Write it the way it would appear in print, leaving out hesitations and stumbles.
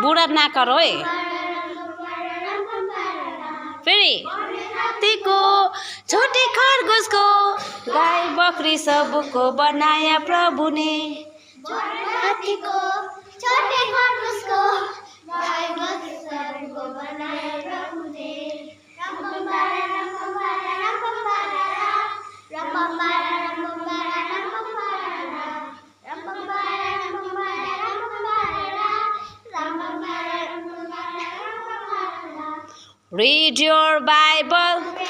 बुरा ना करो है फेरि हात्तीको छोटे खरगोश को गाई बकरी सबको बनाया प्रभु ने हाथी को छोटे खरगोश को गाय बकरी सबको बनाया प्रभु ने Read your Bible.